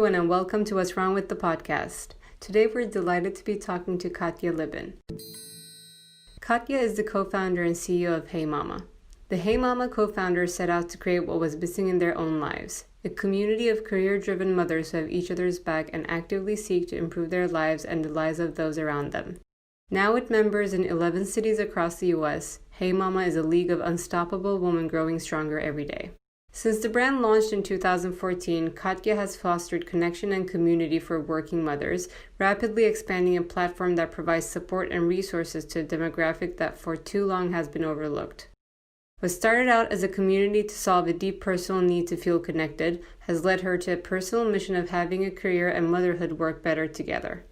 everyone, and welcome to What's Wrong with the Podcast. Today, we're delighted to be talking to Katya Libin. Katya is the co-founder and CEO of HeyMama. The HeyMama co-founders set out to create what was missing in their own lives, a community of career-driven mothers who have each other's back and actively seek to improve their lives and the lives of those around them. Now with members in 11 cities across the U.S., HeyMama is a league of unstoppable women growing stronger every day. Since the brand launched in 2014, Katya has fostered connection and community for working mothers, rapidly expanding a platform that provides support and resources to a demographic that for too long has been overlooked. What started out as a community to solve a deep personal need to feel connected has led her to a personal mission of having a career and motherhood work better together.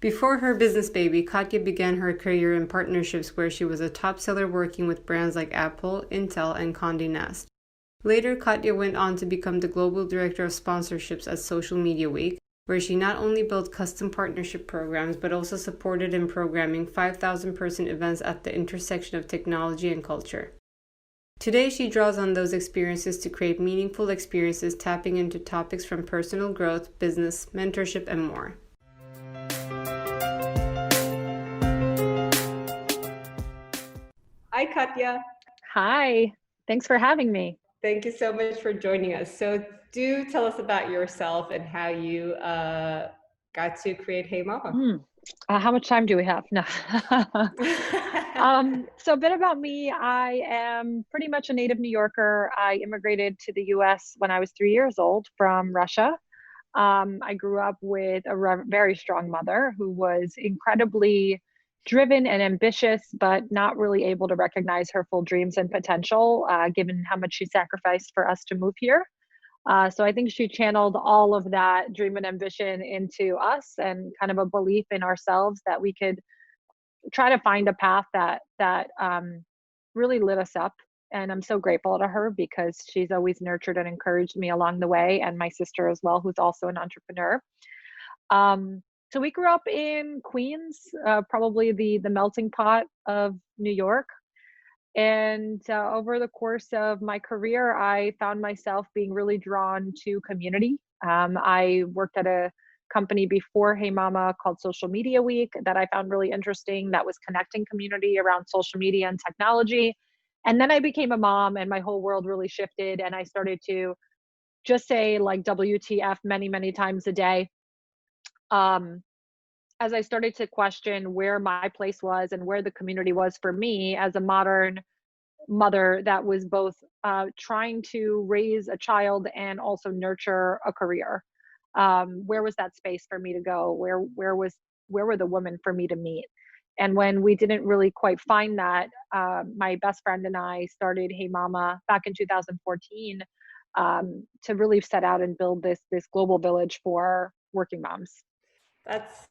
Before her business baby, Katya began her career in partnerships where she was a top seller working with brands like Apple, Intel, and Condé Nast. Later, Katya went on to become the global director of sponsorships at Social Media Week, where she not only built custom partnership programs, but also supported in programming 5,000-person events at the intersection of technology and culture. Today, she draws on those experiences to create meaningful experiences, tapping into topics from personal growth, business, mentorship, and more. Hi, Katya. Hi, thanks for having me. Thank you so much for joining us. So do tell us about yourself and how you got to create HeyMama. How much time do we have? No. So a bit about me. I am pretty much a native New Yorker. I immigrated to the US when I was 3 years old from Russia. I grew up with a very strong mother who was incredibly driven and ambitious, but not really able to recognize her full dreams and potential, given how much she sacrificed for us to move here. So I think she channeled all of that dream and ambition into us and kind of a belief in ourselves that we could try to find a path that really lit us up. And I'm so grateful to her because she's always nurtured and encouraged me along the way, and my sister as well, who's also an entrepreneur. So we grew up in Queens, probably the melting pot of New York. And over the course of my career, I found myself being really drawn to community. I worked at a company before HeyMama called Social Media Week that I found really interesting, that was connecting community around social media and technology. And then I became a mom and my whole world really shifted, and I started to just say like WTF many, many times a day. As I started to question where my place was and where the community was for me as a modern mother that was both trying to raise a child and also nurture a career. Where was that space for me to go? Where were the women for me to meet? And when we didn't really quite find that, my best friend and I started HeyMama back in 2014 to really set out and build this global village for working moms. That's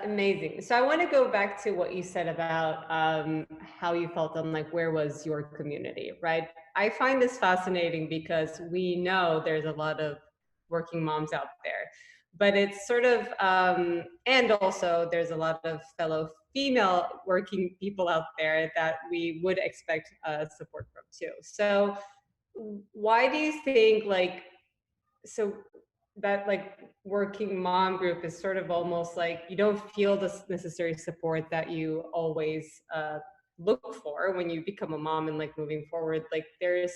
amazing. So I want to go back to what you said about how you felt on like where was your community, right? I find this fascinating because we know there's a lot of working moms out there, but it's sort of, and also there's a lot of fellow female working people out there that we would expect support from too. So why do you think that like working mom group is sort of almost like you don't feel the necessary support that you always look for when you become a mom and like moving forward? Like there's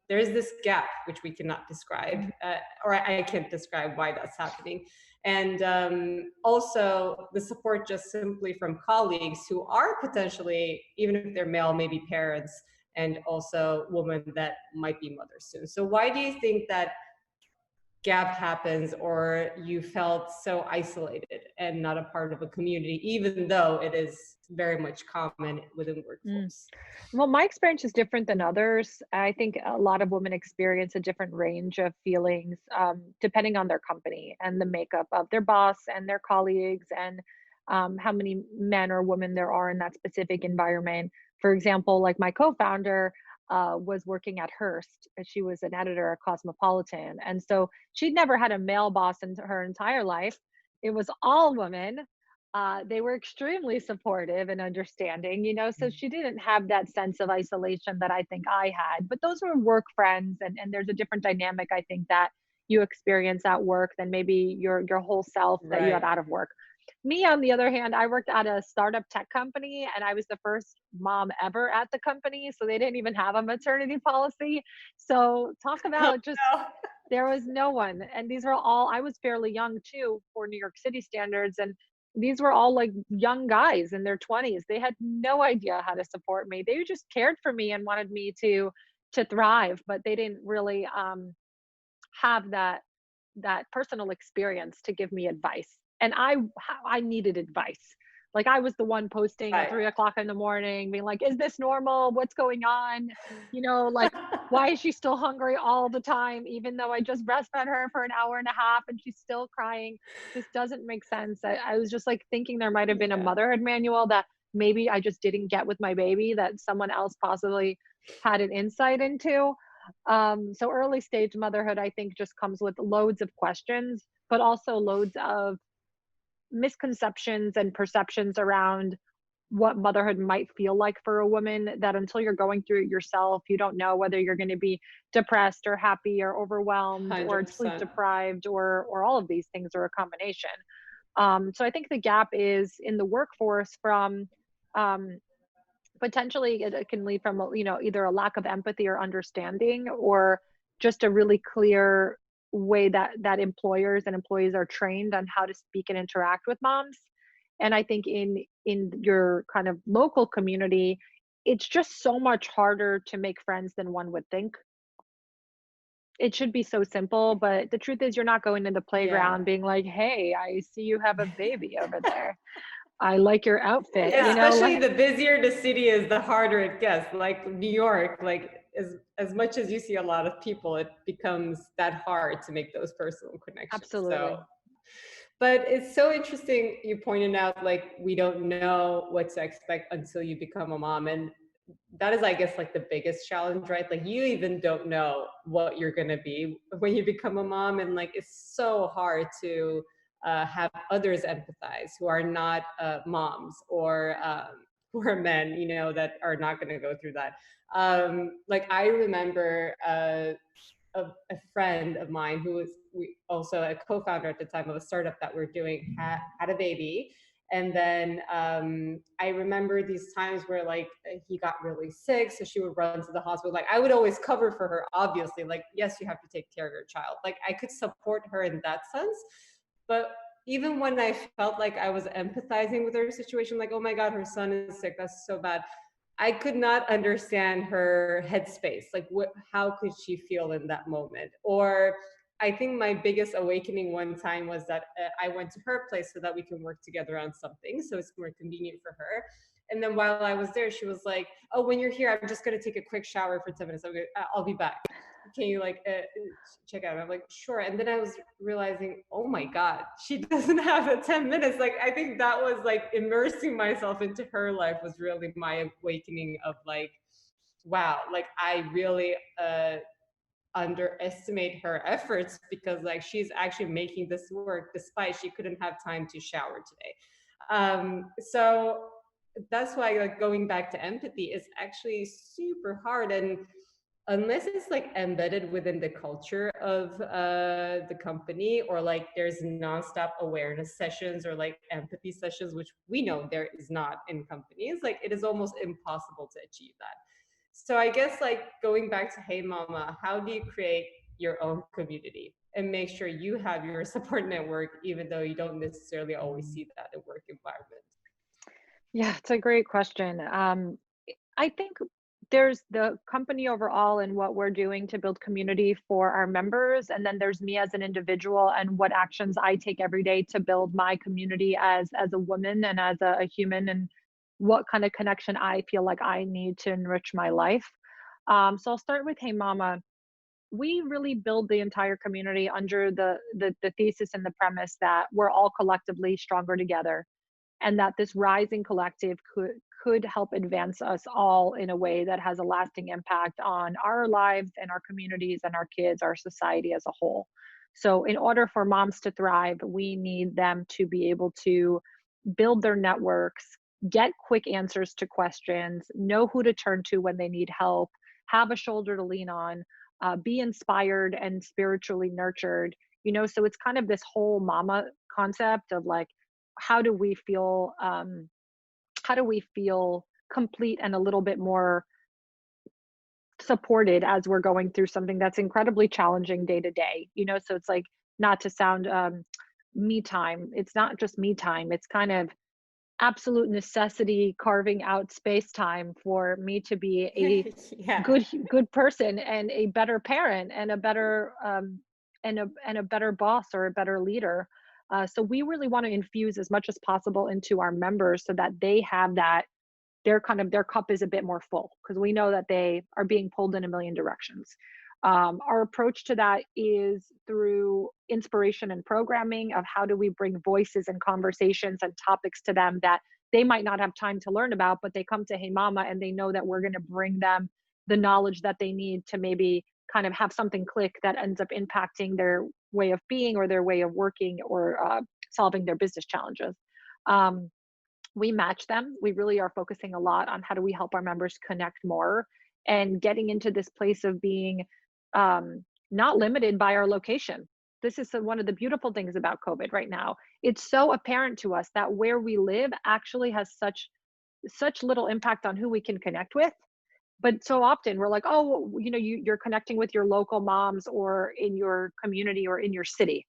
this gap which we cannot describe, or I can't describe why that's happening. And also the support just simply from colleagues who are potentially, even if they're male, maybe parents, and also women that might be mothers soon. So why do you think that gap happens, or you felt so isolated and not a part of a community, even though it is very much common within workforce? Well, my experience is different than others. I think a lot of women experience a different range of feelings depending on their company and the makeup of their boss and their colleagues, and how many men or women there are in that specific environment. For example, like my co-founder was working at Hearst. She was an editor at Cosmopolitan. And so she'd never had a male boss in her entire life. It was all women. They were extremely supportive and understanding, so she didn't have that sense of isolation that I think I had. But those were work friends, and there's a different dynamic, I think, that you experience at work than maybe your whole self that you have Right. out of work. Me, on the other hand, I worked at a startup tech company and I was the first mom ever at the company. So they didn't even have a maternity policy. So talk Oh, about just, no. there was no one. And these were all, I was fairly young too for New York City standards. And these were all like young guys in their 20s. They had no idea how to support me. They just cared for me and wanted me to thrive, but they didn't really have that personal experience to give me advice. And I needed advice. Like I was the one posting at Right. 3 o'clock in the morning, being like, "Is this normal? What's going on? Like why is she still hungry all the time, even though I just breastfed her for an hour and a half and she's still crying? This doesn't make sense." I was just like thinking there might have been a Yeah. motherhood manual that maybe I just didn't get with my baby that someone else possibly had an insight into. So early stage motherhood, I think, just comes with loads of questions, but also loads of misconceptions and perceptions around what motherhood might feel like for a woman, that until you're going through it yourself, you don't know whether you're going to be depressed or happy or overwhelmed or sleep 100%. deprived or all of these things or a combination. So I think the gap is in the workforce from um, potentially it can lead from either a lack of empathy or understanding, or just a really clear way that employers and employees are trained on how to speak and interact with moms. And I think in your kind of local community, it's just so much harder to make friends than one would think. It should be so simple, but the truth is you're not going to the Yeah. playground being like, "Hey, I see you have a baby over there. I like your outfit," Yeah, especially like the busier the city is, the harder it gets. Like New York, like as much as you see a lot of people, it becomes that hard to make those personal connections. So, absolutely. but it's so interesting you pointed out like we don't know what to expect until you become a mom. And that is, I guess, like the biggest challenge, right? Like you even don't know what you're gonna be when you become a mom, and like it's so hard to have others empathize who are not moms or who are men, that are not gonna go through that. Like I remember a friend of mine who was also a co-founder at the time of a startup that we're doing had a baby. And then I remember these times where like he got really sick, so she would run to the hospital. Like I would always cover for her, obviously. Like yes, you have to take care of your child. Like I could support her in that sense, but even when I felt like I was empathizing with her situation, like oh my god, her son is sick, that's so bad. I could not understand her headspace. Like, how could she feel in that moment? Or I think my biggest awakening one time was that I went to her place so that we can work together on something. So it's more convenient for her. And then while I was there, she was like, "Oh, when you're here, I'm just going to take a quick shower for 10 minutes. I'll be back. Can you like check out?" I'm like, "Sure." And then I was realizing, oh my God, she doesn't have a 10 minutes. Like, I think that was like immersing myself into her life was really my awakening of like, wow, like I really underestimate her efforts because like she's actually making this work despite she couldn't have time to shower today. So that's why like going back to empathy is actually super hard. And unless it's like embedded within the culture of the company, or like there's nonstop awareness sessions or like empathy sessions, which we know there is not in companies, like it is almost impossible to achieve that. So I guess like going back to Hey Mama, how do you create your own community and make sure you have your support network, even though you don't necessarily always see that in work environment? Yeah, it's a great question. I think there's the company overall and what we're doing to build community for our members. And then there's me as an individual and what actions I take every day to build my community as a woman and as a human, and what kind of connection I feel like I need to enrich my life. So I'll start with Hey Mama. We really build the entire community under the thesis and the premise that we're all collectively stronger together, and that this rising collective could help advance us all in a way that has a lasting impact on our lives and our communities and our kids, our society as a whole. So in order for moms to thrive, we need them to be able to build their networks, get quick answers to questions, know who to turn to when they need help, have a shoulder to lean on, be inspired and spiritually nurtured. So it's kind of this whole mama concept of like, how do we feel how do we feel complete and a little bit more supported as we're going through something that's incredibly challenging day to day. So it's like, not to sound me time, it's not just me time, it's kind of absolute necessity carving out space time for me to be a Yeah. good person and a better parent and a better and a better boss or a better leader. So we really want to infuse as much as possible into our members so that they have that, their cup is a bit more full, because we know that they are being pulled in a million directions. Our approach to that is through inspiration and programming of how do we bring voices and conversations and topics to them that they might not have time to learn about, but they come to HeyMama and they know that we're going to bring them the knowledge that they need to maybe kind of have something click that ends up impacting their way of being or their way of working or solving their business challenges. Um, we match them. We really are focusing a lot on how do we help our members connect more and getting into this place of being not limited by our location. This is one of the beautiful things about COVID right now. It's so apparent to us that where we live actually has such little impact on who we can connect with. But so often we're like, oh, you're connecting with your local moms or in your community or in your city.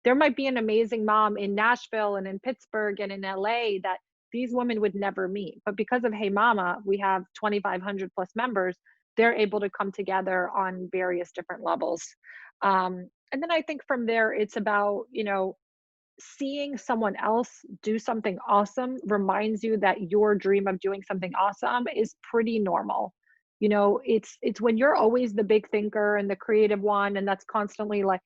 There might be an amazing mom in Nashville and in Pittsburgh and in LA that these women would never meet. But because of Hey Mama, we have 2,500 plus members. They're able to come together on various different levels. And then I think from there, it's about, seeing someone else do something awesome reminds you that your dream of doing something awesome is pretty normal. It's when you're always the big thinker and the creative one, and that's constantly like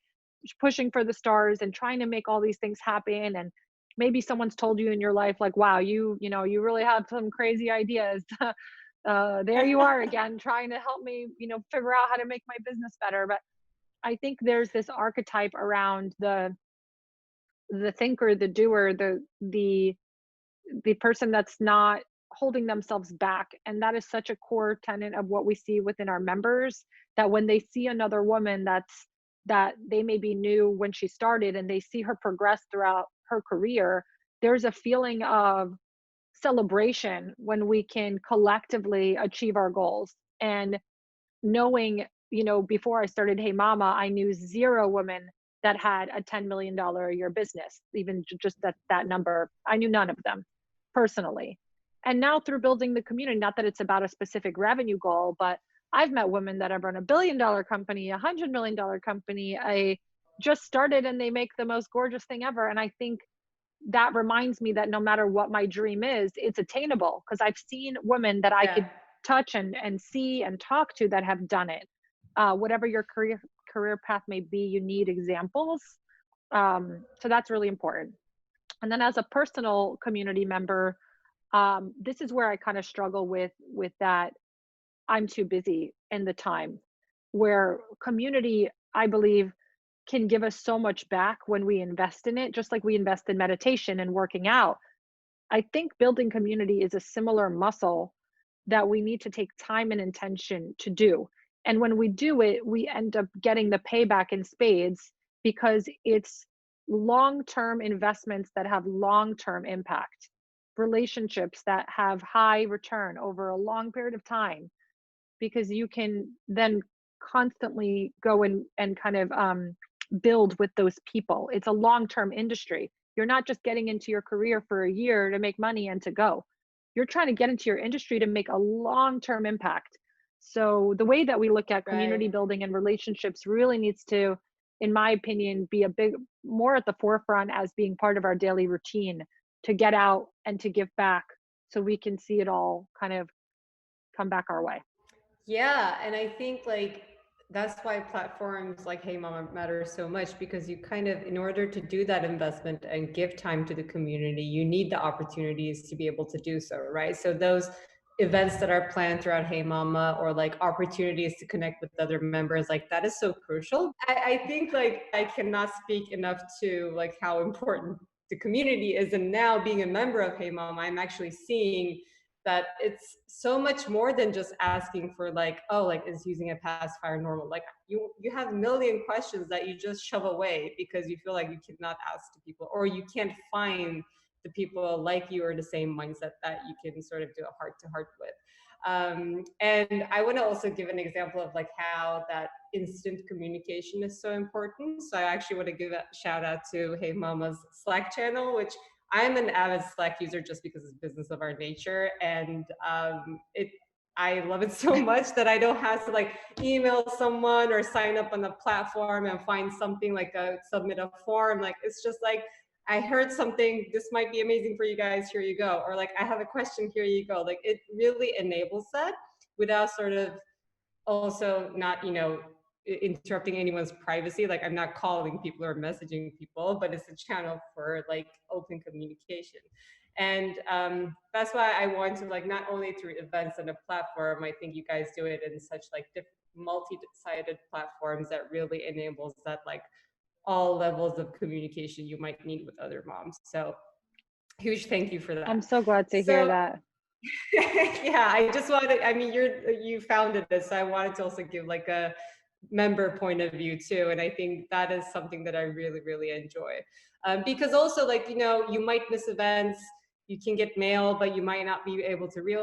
pushing for the stars and trying to make all these things happen. And maybe someone's told you in your life like, wow, you really have some crazy ideas. There you are again trying to help me figure out how to make my business better. But I think there's this archetype around the thinker, the doer, the person that's not holding themselves back. And that is such a core tenet of what we see within our members, that when they see another woman that they maybe knew when she started and they see her progress throughout her career, there's a feeling of celebration when we can collectively achieve our goals. And knowing, before I started Hey Mama, I knew zero women that had a $10 million a year business, even just that number. I knew none of them personally. And now through building the community, not that it's about a specific revenue goal, but I've met women that have run $1 billion company, $100 million company. I just started and they make the most gorgeous thing ever. And I think that reminds me that no matter what my dream is, it's attainable, because I've seen women that I Yeah. could touch and see and talk to that have done it. Whatever your career path may be, you need examples. So that's really important. And then as a personal community member, this is where I kind of struggle with that. I'm too busy in the time, where community, I believe, can give us so much back when we invest in it, just like we invest in meditation and working out. I think building community is a similar muscle that we need to take time and intention to do. And when we do it, we end up getting the payback in spades, because it's long term investments that have long term impact, relationships that have high return over a long period of time, because you can then constantly go and kind of build with those people. It's a long-term industry. You're not just getting into your career for a year to make money and to go. You're trying to get into your industry to make a long-term impact. So the way that we look at community Right. building and relationships really needs to, in my opinion, be a big more at the forefront as being part of our daily routine, to get out and to give back so we can see it all kind of come back our way. Yeah, and I think like that's why platforms like Hey Mama matter so much, because you kind of, in order to do that investment and give time to the community, you need the opportunities to be able to do so, right? So those events that are planned throughout Hey Mama, or like opportunities to connect with other members, like that is so crucial. I think like I cannot speak enough to like how important the community is. And now being a member of Hey Mama, I'm actually seeing that it's so much more than just asking for like, oh, like is using a pacifier normal? Like you have a million questions that you just shove away because you feel like you cannot ask to people, or you can't find the people like you or the same mindset that you can sort of do a heart to heart with. And I want to also give an example of like how that instant communication is so important. So I actually want to give a shout out to Hey Mama's Slack channel, which I'm an avid Slack user just because it's business of our nature, and I love it so much that I don't have to like email someone or sign up on the platform and find something like submit a form. Like it's just like I heard something, this might be amazing for you guys, here you go. Or like I have a question, here you go. Like it really enables that without sort of also not, interrupting anyone's privacy. Like I'm not calling people or messaging people, but it's a channel for like open communication. And that's why I want to like not only through events and a platform, I think you guys do it in such like multi-sided platforms that really enables that like all levels of communication you might need with other moms. So huge thank you for I'm that. so glad to hear So that. yeah, I just wanted, I mean, you founded this, so I wanted to also give like a member point of view too. And I think that is something that I really, really enjoy. Because also like, you might miss events, you can get mail, but you might not be able to read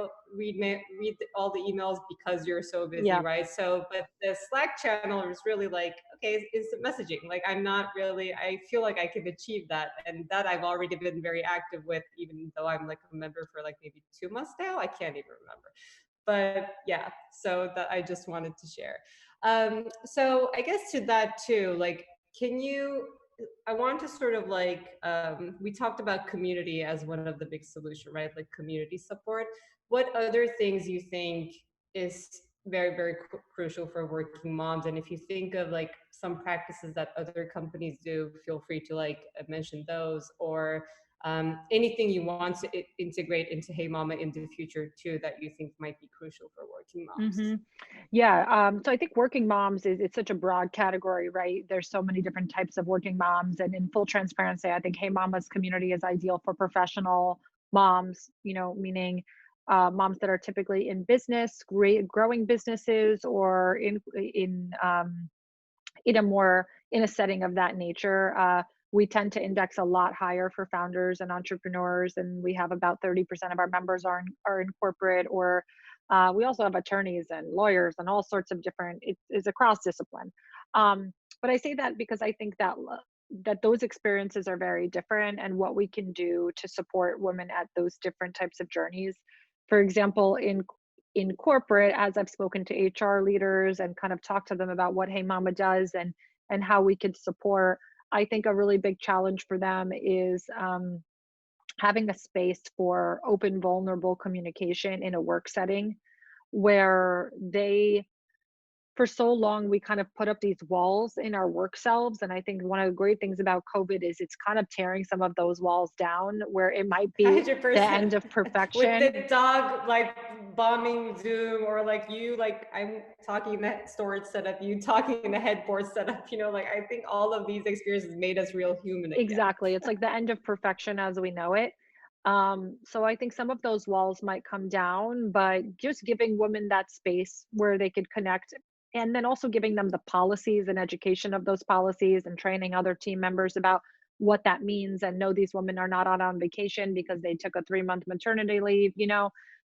all the emails because you're so busy, Yeah. right? So, but the Slack channel is really like, okay, instant messaging. Like I'm not really, I feel like I can achieve that. And that I've already been very active with, even though I'm like a member for like maybe 2 months now. I can't even remember. But yeah, so that I just wanted to share. So I guess to that too, like, can you, I want to sort of like, we talked about community as one of the big solution, right? Like community support. What other things you think is very, very crucial for working moms? And if you think of like some practices that other companies do, feel free to like mention those, or anything you want to integrate into Hey Mama in the future too that you think might be crucial for working moms. Hmm. Yeah. So I think working moms is it's such a broad category, right? There's so many different types of working moms, and in full transparency, I think Hey Mama's community is ideal for professional moms. Meaning moms that are typically in business, growing businesses, or in a setting of that nature. We tend to index a lot higher for founders and entrepreneurs, and we have about 30% of our members are in corporate, or we also have attorneys and lawyers and all sorts of different. It is across discipline. But I say that because I think that those experiences are very different, and what we can do to support women at those different types of journeys. For example, in corporate, as I've spoken to HR leaders and kind of talked to them about what Hey Mama does and how we could support, I think a really big challenge for them is having a space for open, vulnerable communication in a work setting where they for so long we kind of put up these walls in our work selves, and I think one of the great things about COVID is it's kind of tearing some of those walls down where it might be the 100%. end of With perfection. the dog like bombing Zoom, or like you, like I'm talking in the storage setup, you talking in the headboard setup, like I think all of these experiences made us real human again. Exactly. It's like the end of perfection as we know it. So I think some of those walls might come down, but just giving women that space where they could connect, and then also giving them the policies and education of those policies, and training other team members about what that means, and know these women are not out on vacation because they took a 3-month maternity leave.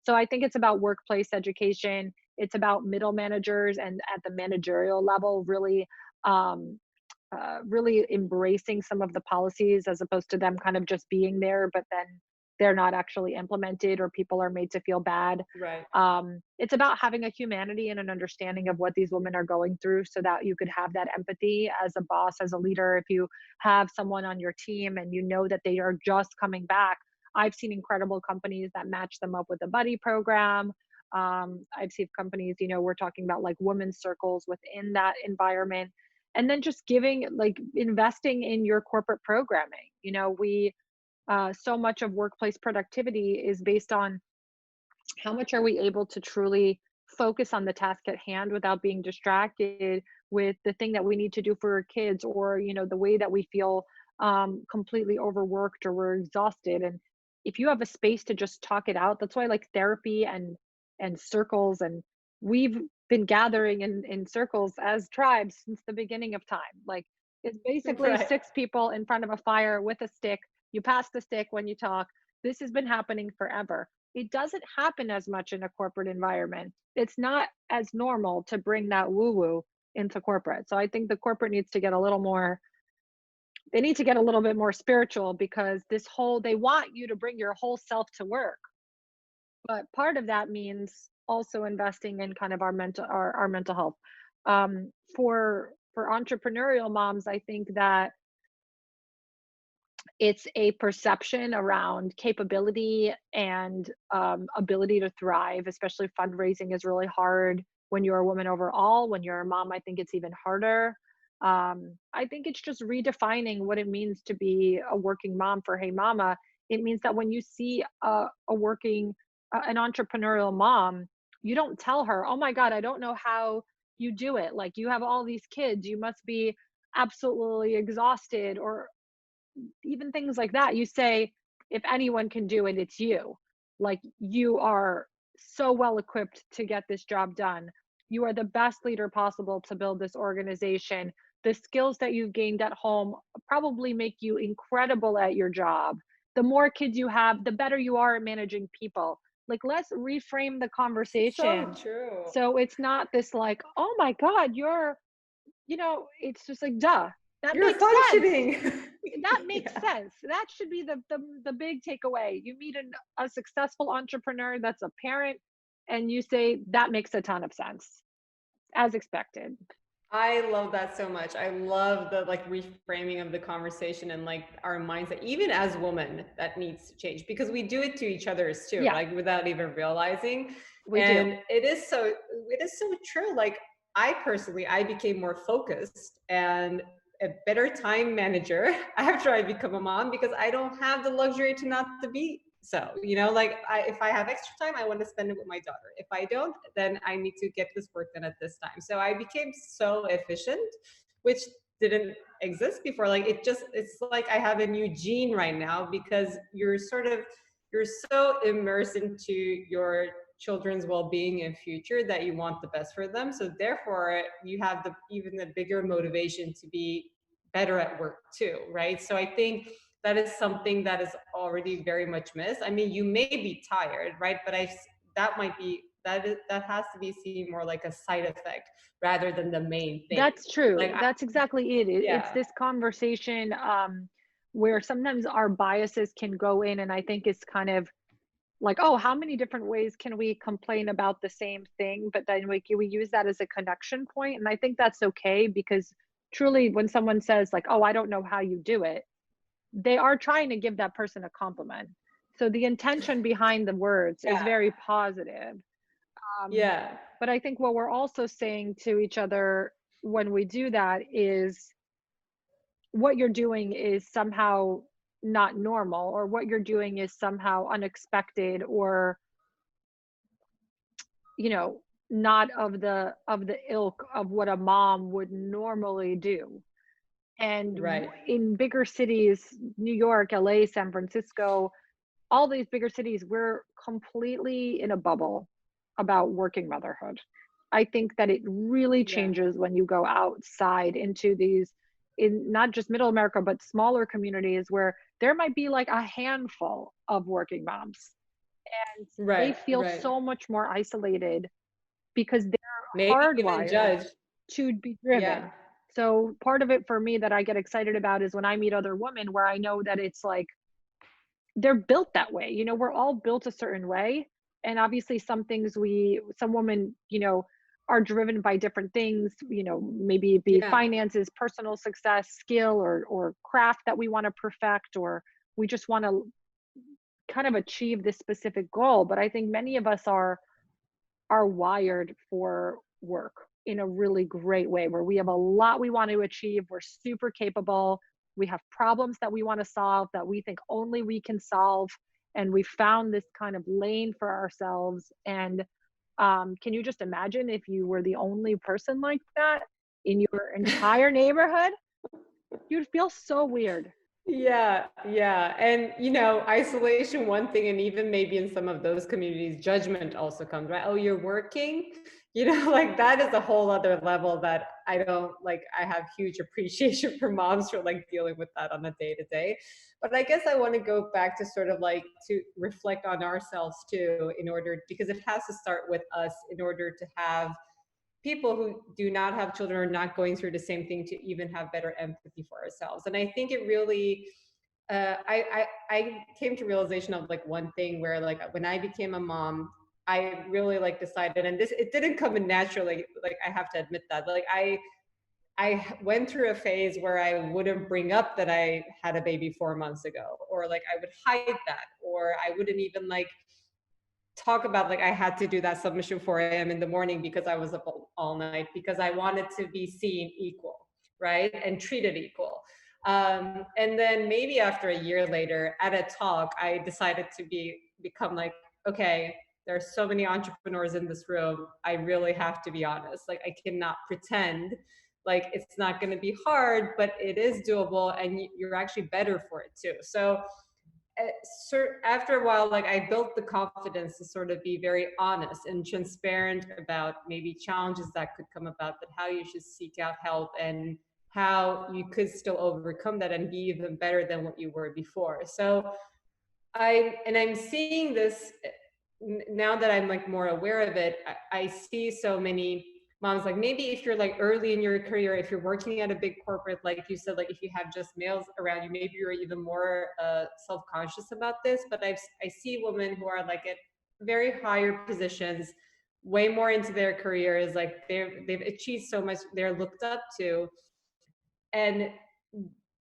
So I think it's about workplace education. It's about middle managers and at the managerial level, um, really embracing some of the policies as opposed to them kind of just being there, but then they're not actually implemented, or people are made to feel bad. Right. It's about having a humanity and an understanding of what these women are going through so that you could have that empathy as a boss, as a leader. If you have someone on your team and you know that they are just coming back, I've seen incredible companies that match them up with a buddy program. I've seen companies, we're talking about like women's circles within that environment, and then just investing in your corporate programming. We so much of workplace productivity is based on how much are we able to truly focus on the task at hand without being distracted with the thing that we need to do for our kids, or the way that we feel completely overworked or we're exhausted. And if you have a space to just talk it out, that's why I like therapy and circles, and we've been gathering in circles as tribes since the beginning of time. Like it's basically Right. six people in front of a fire with a stick. You pass the stick when you talk. This has been happening forever. It doesn't happen as much in a corporate environment. It's not as normal to bring that woo woo into corporate. So I think the corporate needs to get a little more, they need to get a little bit more spiritual, because this whole, they want you to bring your whole self to work. But part of that means also investing in kind of our mental health. For entrepreneurial moms, I think that it's a perception around capability and ability to thrive, especially fundraising is really hard when you're a woman overall. When you're a mom, I think it's even harder. I think it's just redefining what it means to be a working mom for Hey Mama. It means that when you see an entrepreneurial mom, you don't tell her, oh my God, I don't know how you do it. Like you have all these kids, you must be absolutely exhausted, or even things like that. You say, if anyone can do it, it's you. Like you are so well equipped to get this job done. You are the best leader possible to build this organization. The skills that you've gained at home probably make you incredible at your job. The more kids you have, the better you are at managing people. Like, let's reframe the So conversation. true. So it's not this like, oh my God, it's just like, duh, that You're makes sense. functioning. That makes Yeah. sense. That should be the big takeaway. You meet a successful entrepreneur that's a parent, and you say that makes a ton of sense, as expected. I love that so much. I love the like reframing of the conversation and like our mindset, even as women, that needs to change because we do it to each other's too, Yeah, like without even realizing. we do. And it is so true. Like I became more focused and a better time manager after I become a mom because I don't have the luxury to not to be so, like if I have extra time, I want to spend it with my daughter. If I don't, then I need to get this work done at this time. So I became so efficient, which didn't exist before. Like it's like I have a new gene right now because you're so immersed into your children's well-being and future that you want the best for them. So therefore you have even the bigger motivation to be better at work too, right? So I think that is something that is already very much missed. I mean, you may be tired, right? But that has to be seen more like a side effect rather than the main thing. That's true. Like, That's exactly it. It's yeah, this conversation where sometimes our biases can go in, and I think it's kind of like, oh, how many different ways can we complain about the same thing? But then we use that as a connection point, and I think that's okay, because truly, when someone says like, oh, I don't know how you do it, they are trying to give that person a compliment. So the intention behind the words is yeah, very positive. Um, yeah, but I think what we're also saying to each other when we do that is, what you're doing is somehow not normal, or what you're doing is somehow unexpected, or you know not of the ilk of what a mom would normally do. And right. in bigger cities, New York, LA, San Francisco, all these bigger cities, we're completely in a bubble about working motherhood. I think that it really Yeah, changes when you go outside into these, in not just middle America, but smaller communities where there might be like a handful of working moms, and they right, feel right. so much more isolated because they're Maybe even hardwired judge. to be Yeah, driven. So part of it for me that I get excited about is when I meet other women where I know that it's like they're built that way. We're all built a certain way. And obviously some women, are driven by different things, maybe it be yeah. finances, personal success, skill, or craft that we want to perfect, or we just want to kind of achieve this specific goal. But I think many of us are wired for work in a really great way, where we have a lot we want to achieve. We're super capable. We have problems that we want to solve that we think only we can solve. And we found this kind of lane for ourselves. And can you just imagine if you were the only person like that in your entire neighborhood? You'd feel so weird. Yeah, yeah. And isolation one thing, and even maybe in some of those communities, judgment also comes, right? Oh, you're working? Like that is a whole other level that I don't like. I have huge appreciation for moms for like dealing with that on a day to day. But I guess I want to go back to sort of like to reflect on ourselves too, in order, because it has to start with us in order to have people who do not have children are not going through the same thing to even have better empathy for ourselves. And I think it really, I came to realization of like one thing where like when I became a mom, I really like decided, and this it didn't come in naturally. Like I have to admit that. Like I went through a phase where I wouldn't bring up that I had a baby 4 months ago, or like I would hide that, or I wouldn't even like talk about like I had to do that submission 4 a.m. in the morning because I was up all night because I wanted to be seen equal, right? And treated equal. And then maybe after a year later at a talk, I decided to become like, okay, there's so many entrepreneurs in this room. I really have to be honest. Like I cannot pretend like it's not going to be hard, but it is doable and you're actually better for it too. So after a while, like I built the confidence to sort of be very honest and transparent about maybe challenges that could come about, but how you should seek out help and how you could still overcome that and be even better than what you were before. So I'm seeing this now that I'm like more aware of it. I see so many moms, like maybe if you're like early in your career, if you're working at a big corporate, like you said, like if you have just males around you, maybe you're even more self-conscious about this. But I see women who are like at very higher positions, way more into their careers, like they've achieved so much, they're looked up to, and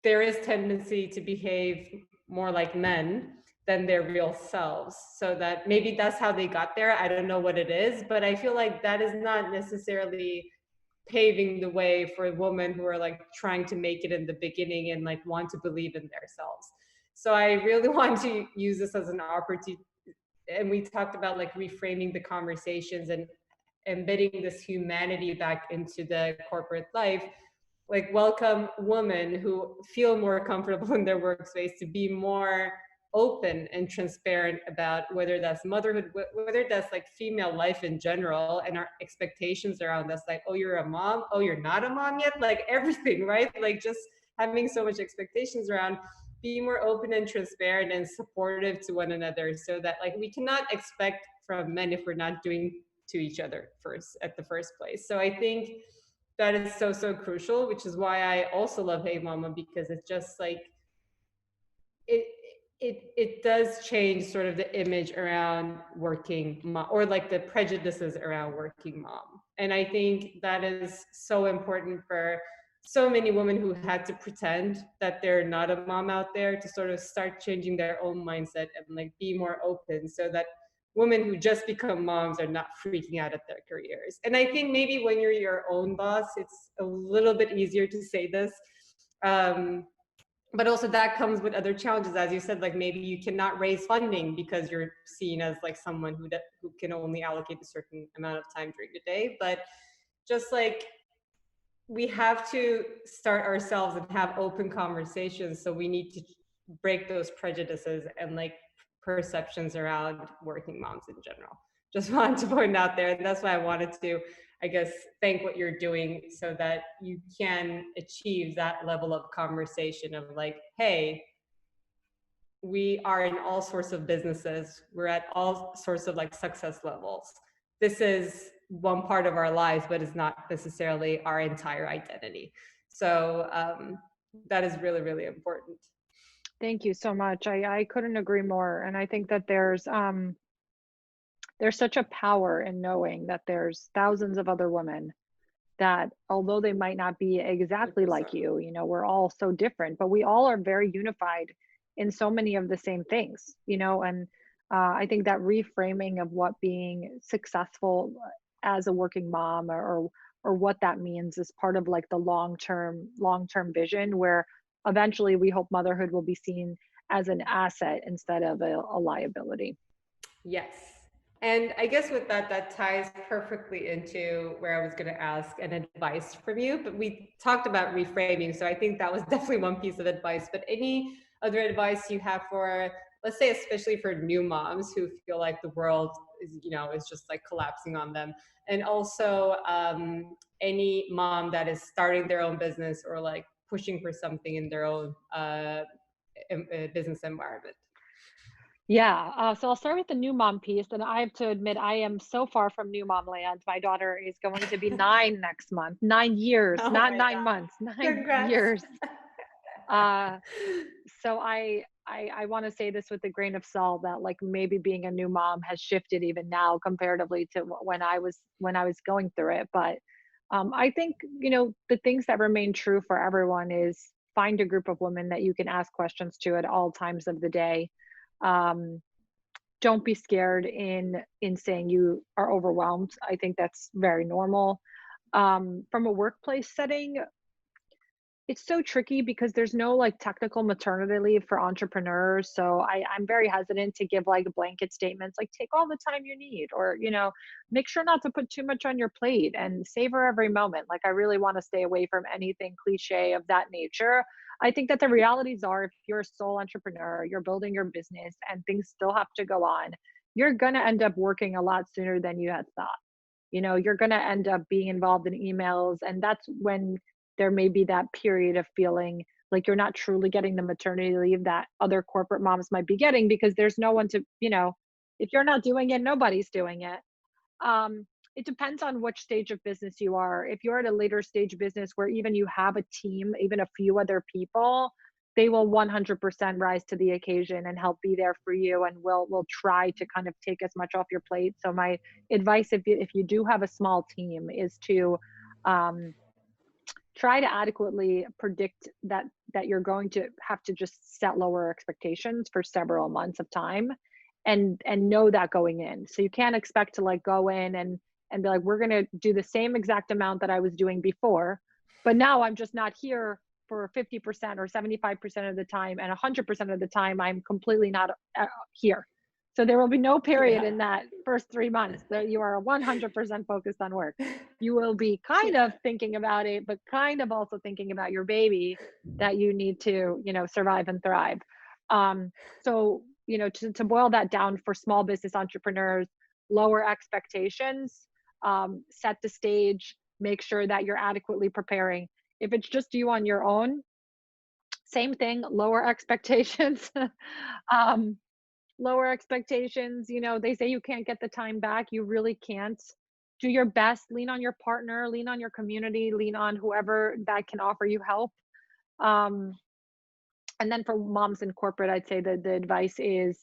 there is tendency to behave more like men than their real selves, so that maybe that's how they got there. I don't know what it is, but I feel like that is not necessarily paving the way for women who are like trying to make it in the beginning and like want to believe in themselves. So I really want to use this as an opportunity, and we talked about like reframing the conversations and embedding this humanity back into the corporate life, like welcome women who feel more comfortable in their workspace to be more open and transparent about whether that's motherhood, whether that's like female life in general, and our expectations around us, like, oh, you're a mom, oh, you're not a mom yet, like everything, right? Like just having so much expectations around, be more open and transparent and supportive to one another, so that like we cannot expect from men if we're not doing to each other first at the first place. So I think that is so, so crucial, which is why I also love Hey Mama, because it's just like it it does change sort of the image around working mom, or like the prejudices around working mom. And I think that is so important for so many women who had to pretend that they're not a mom out there, to sort of start changing their own mindset and like be more open, so that women who just become moms are not freaking out at their careers. And I think maybe when you're your own boss, it's a little bit easier to say this. But also that comes with other challenges, as you said, like maybe you cannot raise funding because you're seen as like someone who can only allocate a certain amount of time during the day. But just like we have to start ourselves and have open conversations, so we need to break those prejudices and like perceptions around working moms in general. Just wanted to point out there, and that's why I wanted to, I guess, thank what you're doing, so that you can achieve that level of conversation of like, hey, we are in all sorts of businesses, we're at all sorts of like success levels. This is one part of our lives, but it's not necessarily our entire identity. So that is really, really important. Thank you so much. I couldn't agree more. And I think that there's such a power in knowing that there's thousands of other women that, although they might not be exactly like 100%. you, we're all so different, but we all are very unified in so many of the same things, and I think that reframing of what being successful as a working mom, or what that means, is part of like the long term vision, where eventually we hope motherhood will be seen as an asset instead of a liability. Yes. And I guess with that, that ties perfectly into where I was going to ask an advice from you. But we talked about reframing. So I think that was definitely one piece of advice. But any other advice you have for, let's say, especially for new moms who feel like the world is, is just like collapsing on them. And also any mom that is starting their own business or like pushing for something in their own business environment. Yeah. So I'll start with the new mom piece. And I have to admit, I am so far from new mom land. My daughter is going to be 9 next month, 9 years, Oh not my 9 months, God. 9 Congrats. years. Uh, so I want to say this with a grain of salt that like maybe being a new mom has shifted even now comparatively to when I was going through it. But I think the things that remain true for everyone is find a group of women that you can ask questions to at all times of the day. Um, don't be scared in saying you are overwhelmed. I think that's very normal. From a workplace setting, it's so tricky because there's no like technical maternity leave for entrepreneurs. So I'm very hesitant to give like blanket statements like take all the time you need, or make sure not to put too much on your plate and savor every moment. Like I really want to stay away from anything cliche of that nature. I think that the realities are if you're a sole entrepreneur, you're building your business and things still have to go on, you're going to end up working a lot sooner than you had thought. You're going to end up being involved in emails, and that's when there may be that period of feeling like you're not truly getting the maternity leave that other corporate moms might be getting because there's no one to, if you're not doing it, nobody's doing it. It depends on which stage of business you are. If you're at a later stage business where even you have a team, even a few other people, they will 100% rise to the occasion and help be there for you, and will try to kind of take as much off your plate. So my advice, if you do have a small team, is to um, try to adequately predict that you're going to have to just set lower expectations for several months of time, and know that going in. So you can't expect to like go in and be like, we're going to do the same exact amount that I was doing before, but now I'm just not here for 50% or 75% of the time, and 100% of the time I'm completely not here. So there will be no period Yeah. in that first 3 months that you are 100% focused on work. You will be kind of Yeah. thinking about it, but kind of also thinking about your baby that you need to, survive and thrive. Um, so, to boil that down for small business entrepreneurs, lower expectations, set the stage, make sure that you're adequately preparing. If it's just you on your own, same thing, lower expectations. um, Lower expectations. They say you can't get the time back. You really can't. Do your best, lean on your partner, lean on your community, lean on whoever that can offer you help. Um, and then for moms in corporate, I'd say that the advice is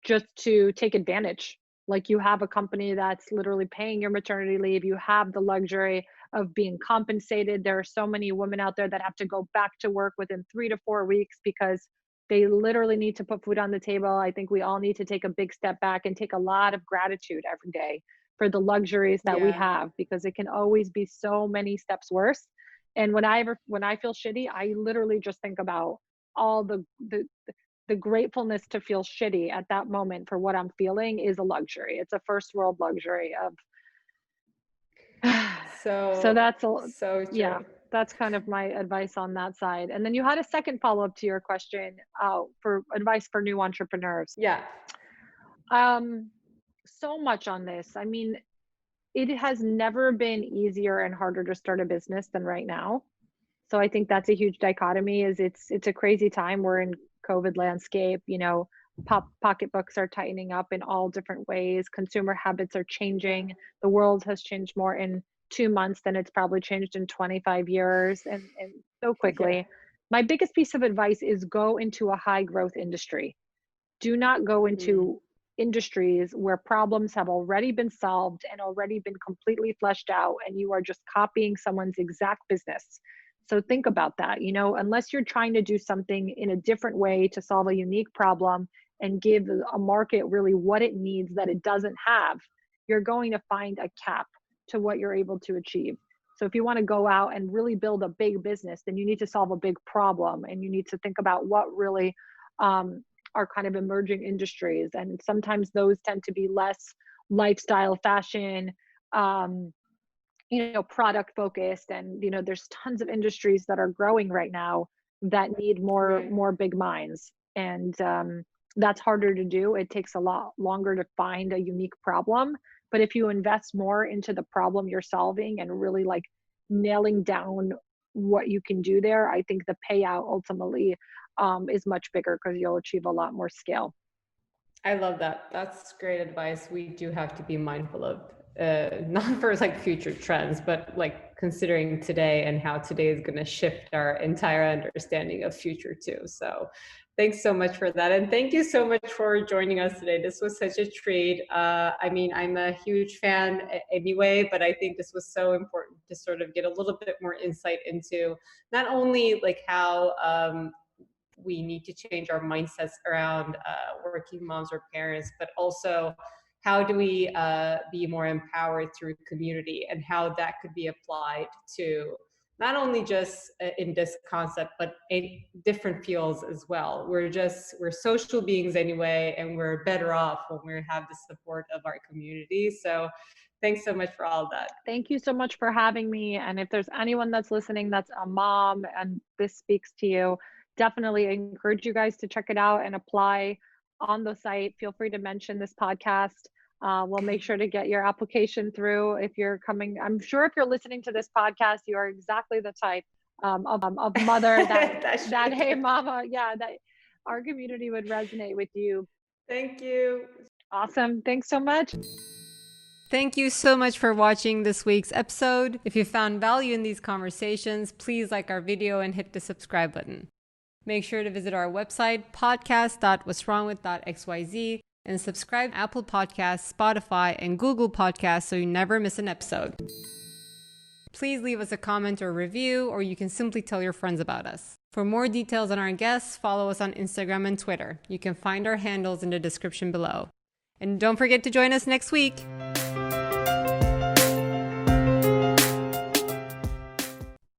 just to take advantage. Like you have a company that's literally paying your maternity leave. You have the luxury of being compensated. There are so many women out there that have to go back to work within 3 to 4 weeks because they literally need to put food on the table. I think we all need to take a big step back and take a lot of gratitude every day for the luxuries that we Yeah. have, because it can always be so many steps worse. And when I feel shitty, I literally just think about all the gratefulness to feel shitty at that moment for what I'm feeling is a luxury. It's a first world luxury of so So, that's a so yeah, true. that's kind of my advice on that side. And then you had a second follow-up to your question, for advice for new entrepreneurs. Yeah. Um, so much on this. I mean, it has never been easier and harder to start a business than right now. So I think that's a huge dichotomy. Is it's a crazy time. We're in COVID landscape. Pocketbooks are tightening up in all different ways. Consumer habits are Yeah. changing. The world has changed more in 2 months than it's probably changed in 25 years, and so Yeah. quickly. My biggest piece of advice is go into a high growth industry. Do not go Mm. into industries where problems have already been solved and already been completely fleshed out, and you are just copying someone's exact business. So think about that. Unless you're trying to do something in a different way to solve a unique problem and give a market really what it needs that it doesn't have, you're going to find a cap to what you're able to achieve. So if you want to go out and really build a big business, then you need to solve a big problem, and you need to think about what really um, are kind of emerging industries. And sometimes those tend to be less lifestyle, fashion, product focused. And, there's tons of industries that are growing right now that need Right. more big minds. And that's harder to do. It takes a lot longer to find a unique problem. But if you invest more into the problem you're solving and really like nailing down what you can do there, I think the payout ultimately is much bigger because you'll achieve a lot more scale. I love that. That's great advice. We do have to be mindful of not for like future trends, but like considering today and how today is going to shift our entire understanding of future too. So thanks so much for that. And thank you so much for joining us today. This was such a treat. I mean, I'm a huge fan anyway, but I think this was so important to sort of get a little bit more insight into not only like how we need to change our mindsets around working moms or parents, but also how do we be more empowered through community and how that could be applied to not only just in this concept, but in different fields as well. We're social beings anyway, and we're better off when we have the support of our community. So thanks so much for all that. Thank you so much for having me. And if there's anyone that's listening that's a mom and this speaks to you, definitely encourage you guys to check it out and apply on the site. Feel free to mention this podcast. We'll make sure to get your application through if you're coming. I'm sure if you're listening to this podcast, you are exactly the type of mother that hey mama, yeah, that our community would resonate with you. Thank you. Awesome. Thanks so much. Thank you so much for watching this week's episode. If you found value in these conversations, please like our video and hit the subscribe button. Make sure to visit our website, podcast.what'swrongwith.xyz, and subscribe to Apple Podcasts, Spotify, and Google Podcasts so you never miss an episode. Please leave us a comment or review, or you can simply tell your friends about us. For more details on our guests, follow us on Instagram and Twitter. You can find our handles in the description below. And don't forget to join us next week.